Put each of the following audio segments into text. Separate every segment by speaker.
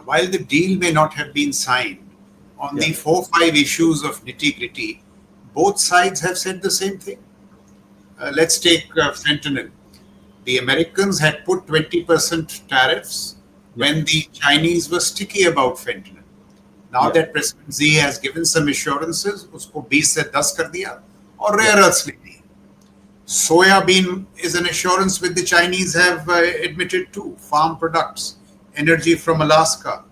Speaker 1: while the deal may not have been signed, on
Speaker 2: Yeah.
Speaker 1: the 4 5 issues of nitty gritty, both sides have said the same thing. Let's take fentanyl. The Americans had put 20% tariffs
Speaker 2: Yeah.
Speaker 1: when the Chinese were sticky about fentanyl. Now
Speaker 2: Yeah.
Speaker 1: that President Xi has given some assurances, उसको 20 से 10 कर दिया और
Speaker 2: Yeah.
Speaker 1: rare earths ले ली. Soya bean is an assurance which the Chinese have admitted to. Farm products, energy from Alaska,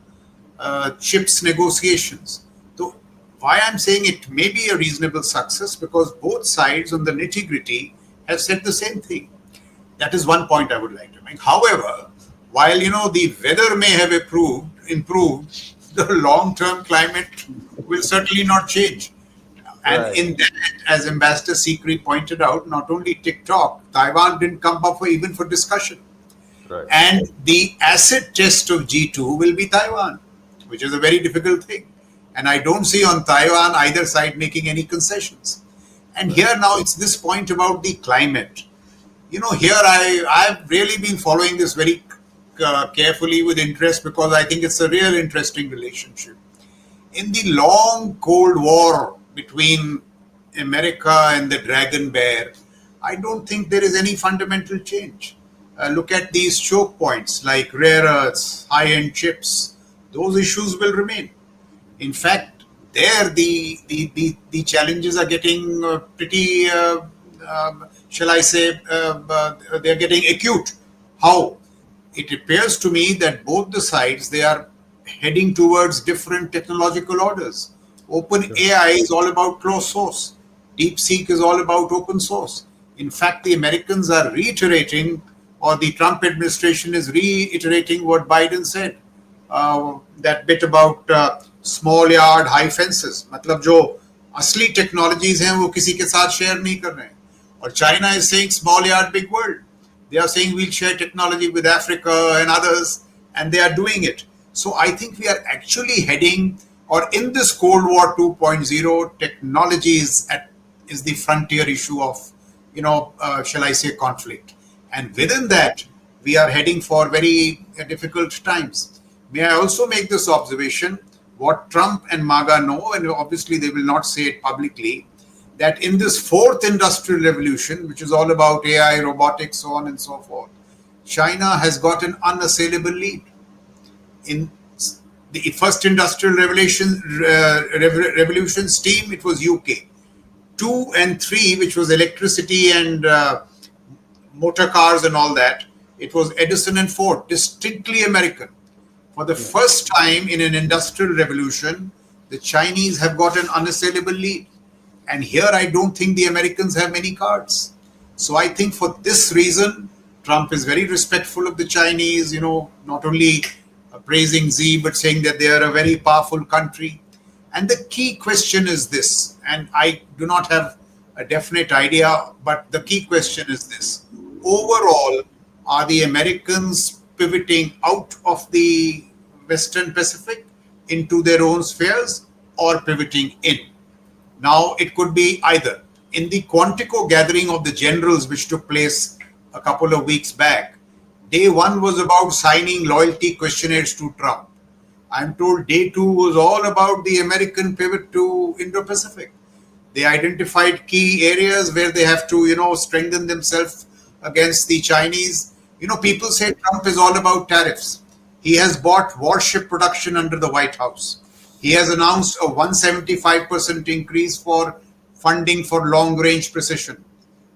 Speaker 1: chips negotiations. So why I'm saying it may be a reasonable success because both sides on the nitty gritty have said the same thing. That is one point I would like to make. However, while the weather may have improved, the long-term climate will certainly not change. And
Speaker 2: Right.
Speaker 1: in that, as Ambassador Sikri pointed out, not only TikTok, Taiwan didn't come up even for discussion.
Speaker 2: Right.
Speaker 1: And the acid test of G2 will be Taiwan, which is a very difficult thing. And I don't see on Taiwan either side making any concessions. And
Speaker 2: Right.
Speaker 1: here now it's this point about the climate. Here I've really been following this very carefully with interest because I think it's a real interesting relationship. In the long Cold War between America and the Dragon Bear, I don't think there is any fundamental change. Look at these choke points like rare earths, high-end chips. Those issues will remain. In fact, there the challenges are getting pretty, shall I say, they're getting acute. How? It appears to me that both the sides, they are heading towards different technological orders. Open
Speaker 2: Sure.
Speaker 1: AI is all about closed source. DeepSeek is all about open source. In fact, the Americans are reiterating, or the Trump administration is reiterating what Biden said. That bit about small yard, high fences. मतलब जो असली technologies हैं वो किसी के साथ share नहीं कर रहे हैं. और China is saying small yard, big world. They are saying we'll share technology with Africa and others, and they are doing it. So I think we are actually heading, or in this Cold War 2.0, technology is the frontier issue of, shall I say, conflict. And within that, we are heading for very difficult times. May I also make this observation? What Trump and MAGA know, and obviously they will not say it publicly, that in this fourth industrial revolution, which is all about AI, robotics, so on and so forth, China has got an unassailable lead. In the first industrial revolution steam, it was UK. 2 and 3, which was electricity and motor cars and all that, it was Edison and Ford, distinctly American. For the first time in an industrial revolution, the Chinese have got an unassailable lead. And here I don't think the Americans have many cards. So I think for this reason, Trump is very respectful of the Chinese, not only praising Xi, but saying that they are a very powerful country. And the key question is this, and I do not have a definite idea, but the key question is this. Overall, are the Americans pivoting out of the Western Pacific into their own spheres or pivoting in? Now, it could be either. In the Quantico gathering of the generals, which took place a couple of weeks back, day one was about signing loyalty questionnaires to Trump. I'm told day two was all about the American pivot to Indo-Pacific. They identified key areas where they have to, strengthen themselves against the Chinese. People say Trump is all about tariffs. He has bought warship production under the White House. He has announced a 175% increase for funding for long-range precision.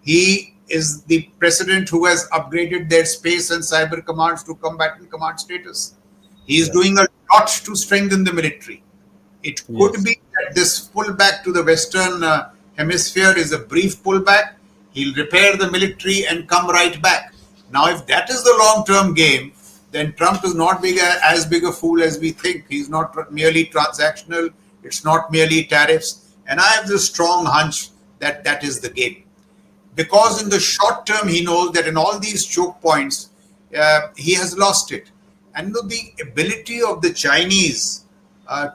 Speaker 1: He is the president who has upgraded their space and cyber commands to combatant command status. He is
Speaker 2: Yeah.
Speaker 1: doing a lot to strengthen the military. It could
Speaker 2: Yes.
Speaker 1: be that this pullback to the Western hemisphere is a brief pullback. He'll repair the military and come right back. Now, if that is the long-term game, then Trump is not as big a fool as we think. He's not merely transactional. It's not merely tariffs. And I have this strong hunch that that is the game. Because in the short term, he knows that in all these choke points, he has lost it. And the ability of the Chinese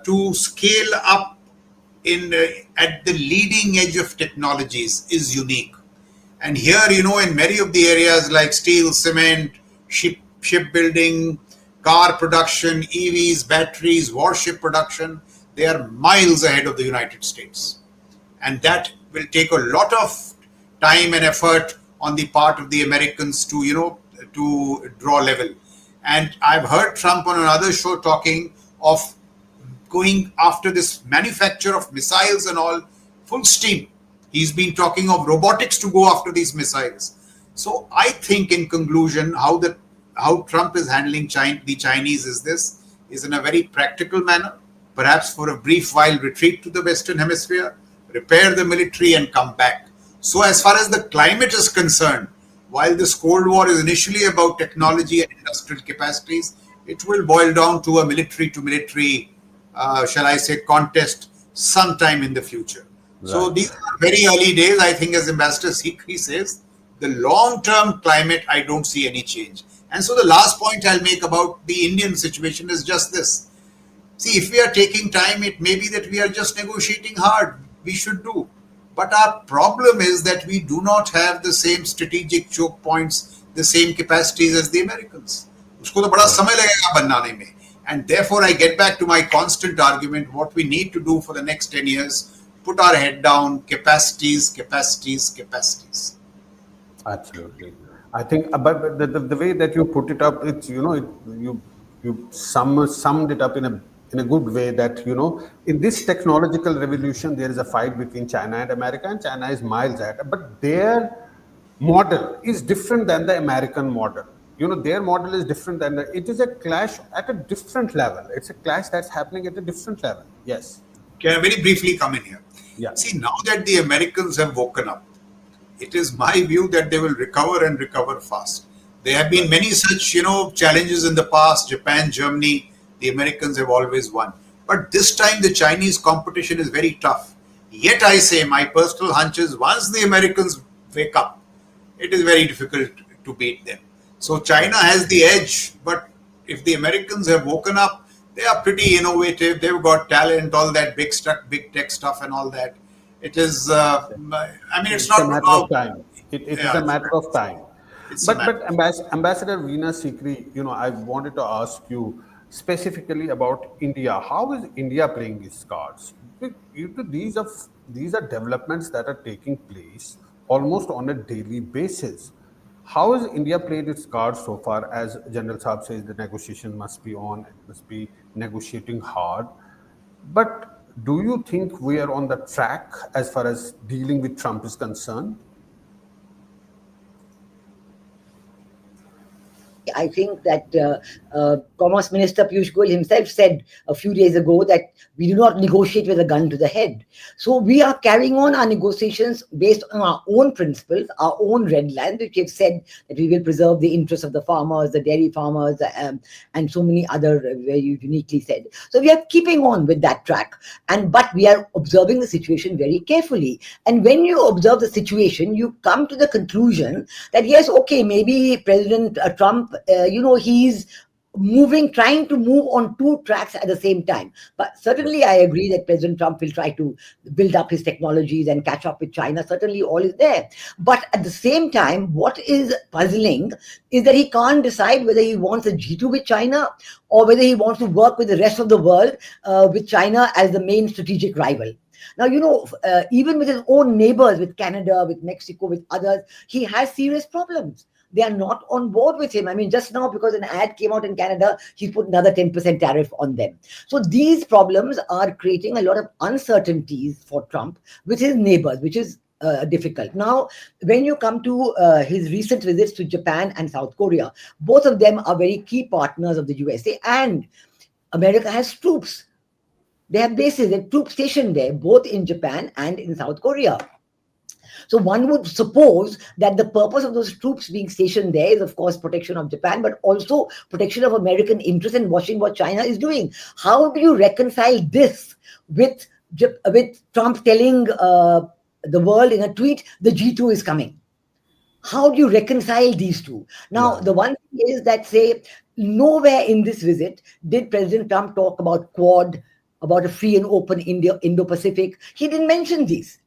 Speaker 1: to scale up at the leading edge of technologies is unique. And here, in many of the areas like steel, cement, shipbuilding, car production, EVs, batteries, warship production, they are miles ahead of the United States. And that will take a lot of time and effort on the part of the Americans to, to draw level. And I've heard Trump on another show talking of going after this manufacture of missiles and all full steam. He's been talking of robotics to go after these missiles. So I think, in conclusion, how Trump is handling the Chinese is in a very practical manner, perhaps for a brief while retreat to the Western Hemisphere, repair the military and come back. So as far as the climate is concerned, while this Cold War is initially about technology and industrial capacities, it will boil down to a military to military, shall I say, contest sometime in the future. Right. So these are very early days. I think, as Ambassador Sikri says, the long-term climate, I don't see any change. And so the last point I'll make about the Indian situation is just this. See, if we are taking time, it may be that we are just negotiating hard. We should do. But our problem is that we do not have the same strategic choke points, the same capacities as the Americans. Usko to bada samay lagega banane mein. And therefore, I get back to my constant argument, what we need to do for the next 10 years, put our head down, capacities, capacities, capacities.
Speaker 2: Absolutely. I think, but the way that you put it up, it's, you summed it up in a good way that, in this technological revolution, there is a fight between China and America, and China is miles ahead. But their model is different than the American model. Their model is different than it is a clash at a different level. It's a clash that's happening at a different level. Yes.
Speaker 1: Can I very briefly come in here?
Speaker 2: Yeah.
Speaker 1: See, now that the Americans have woken up, it is my view that they will recover and recover fast. There have been many such, challenges in the past. Japan, Germany, the Americans have always won. But this time the Chinese competition is very tough. Yet I say, my personal hunch is, once the Americans wake up, it is very difficult to beat them. So China has the edge, but if the Americans have woken up, they are pretty innovative. They've got talent, all that big tech stuff and all that. It is, it's not
Speaker 2: a matter of time. It is a matter of time. But Ambassador Veena Sikri, I wanted to ask you specifically about India. How is India playing these cards? These are developments that are taking place almost on a daily basis. How has India played its cards so far? As General Saab says, the negotiation must be on, it must be negotiating hard. But do you think we are on the track as far as dealing with Trump is concerned?
Speaker 3: I think that Commerce Minister Piyush Goyal himself said a few days ago that we do not negotiate with a gun to the head. So we are carrying on our negotiations based on our own principles, our own red lines, which we have said that we will preserve the interests of the farmers, the dairy farmers, and so many other very uniquely said. So we are keeping on with that track, but we are observing the situation very carefully. And when you observe the situation, you come to the conclusion that yes, okay, maybe President Trump, he's trying to move on two tracks at the same time. But certainly I agree that President Trump will try to build up his technologies and catch up with China. Certainly all is there. But at the same time, what is puzzling is that he can't decide whether he wants a G2 with China or whether he wants to work with the rest of the world with China as the main strategic rival. Now, even with his own neighbors, with Canada, with Mexico, with others, he has serious problems. They are not on board with him. I mean, just now, because an ad came out in Canada, he put another 10% tariff on them. So these problems are creating a lot of uncertainties for Trump with his neighbors, which is difficult. Now, when you come to his recent visits to Japan and South Korea, both of them are very key partners of the USA, and America has troops. They have bases, they have troops stationed there, both in Japan and in South Korea. So one would suppose that the purpose of those troops being stationed there is, of course, protection of Japan, but also protection of American interests and watching what China is doing. How do you reconcile this with Trump telling the world in a tweet, the G2 is coming? How do you reconcile these two? Now, the one thing is that, say, nowhere in this visit did President Trump talk about Quad, about a free and open Indo-Pacific. He didn't mention these.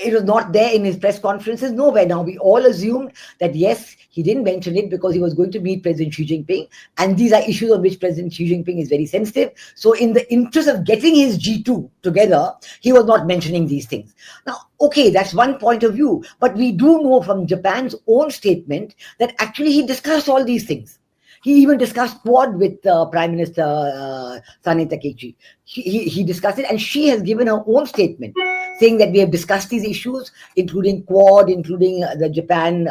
Speaker 3: It was not there in his press conferences, nowhere. Now, we all assumed that, yes, he didn't mention it because he was going to meet President Xi Jinping. And these are issues on which President Xi Jinping is very sensitive. So in the interest of getting his G2 together, he was not mentioning these things. Now, okay, that's one point of view. But we do know from Japan's own statement that actually he discussed all these things. He even discussed Quad with Prime Minister Sane Takeichi. He discussed it, and she has given her own statement saying that we have discussed these issues, including Quad, including the Japan,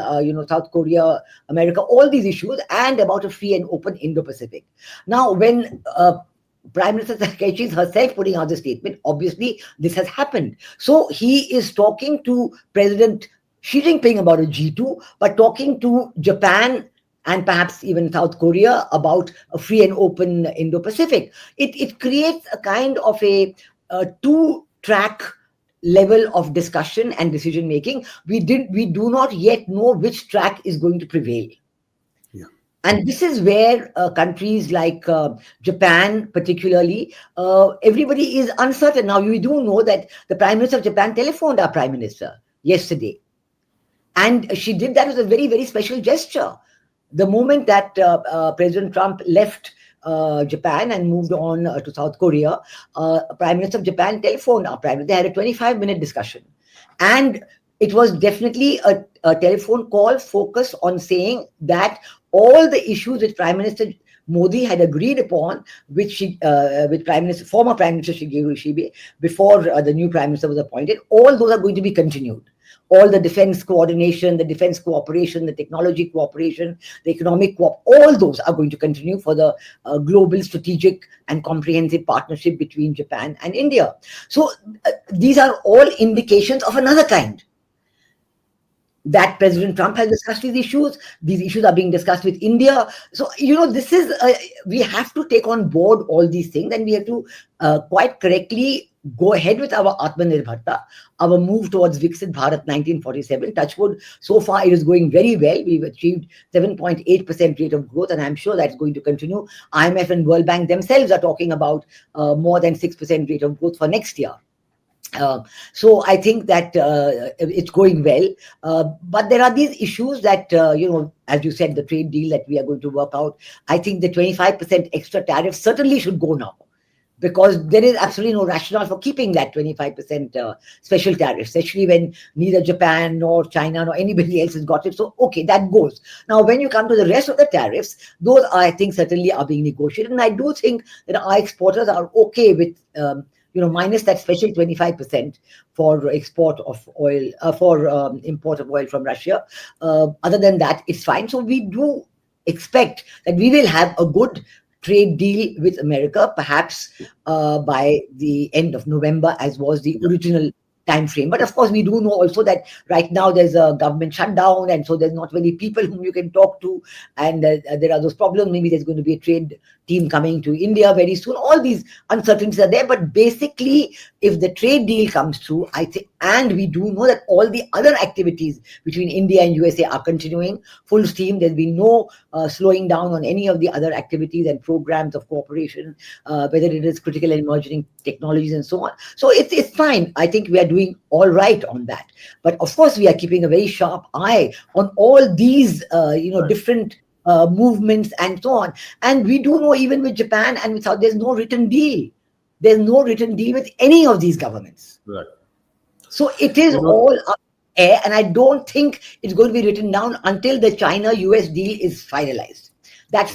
Speaker 3: South Korea, America, all these issues, and about a free and open Indo-Pacific. Now, when Prime Minister Takeichi is herself putting out the statement, obviously this has happened. So he is talking to President Xi Jinping about a G2, but talking to Japan and perhaps even South Korea about a free and open Indo-Pacific. It creates a kind of a two-track level of discussion and decision making. We do not yet know which track is going to prevail.
Speaker 2: Yeah.
Speaker 3: And this is where countries like Japan, particularly, everybody is uncertain. Now, we do know that the Prime Minister of Japan telephoned our Prime Minister yesterday. And she did that as a very, very special gesture. The moment that President Trump left Japan and moved on to South Korea, Prime Minister of Japan telephoned our Prime Minister. They had a 25-minute discussion. And it was definitely a telephone call focused on saying that all the issues which Prime Minister Modi had agreed upon, with former Prime Minister Shigeru Ishibe, before the new Prime Minister was appointed, all those are going to be continued. All the defense coordination, the defense cooperation, the technology cooperation, the economic all those are going to continue for the global strategic and comprehensive partnership between Japan and India. So these are all indications of another kind. That President Trump has discussed these issues. These issues are being discussed with India. So, this is, we have to take on board all these things, and we have to quite correctly go ahead with our Atmanirbharta, our move towards Viksit Bharat 1947. Touchwood, so far it is going very well. We've achieved 7.8% rate of growth, and I'm sure that's going to continue. IMF and World Bank themselves are talking about more than 6% rate of growth for next year. So I think that it's going well, but there are these issues that, as you said, the trade deal that we are going to work out. I think the 25% extra tariff certainly should go now, because there is absolutely no rationale for keeping that 25% special tariff, especially when neither Japan nor China nor anybody else has got it. So, okay, that goes. Now, when you come to the rest of the tariffs, those I think certainly are being negotiated. And I do think that our exporters are okay with minus that special 25% for export of oil, for import of oil from Russia. Other than that, it's fine. So we do expect that we will have a good trade deal with America, perhaps by the end of November, as was the original time frame. But of course, we do know also that right now there's a government shutdown, and so there's not many people whom you can talk to, and there are those problems. Maybe there's going to be a trade team coming to India very soon. All these uncertainties are there, but basically, if the trade deal comes through, I think, and we do know that all the other activities between India and USA are continuing full steam. There's been no slowing down on any of the other activities and programs of cooperation, whether it is critical and emerging technologies and so on. So it's fine. I think we are doing all right on that. But of course, we are keeping a very sharp eye on all these, different movements and so on. And we do know even with Japan and with South, there's no written deal. There's no written deal with any of these governments.
Speaker 2: Right.
Speaker 3: So it is all up air, and I don't think it's going to be written down until the China-US deal is finalized. That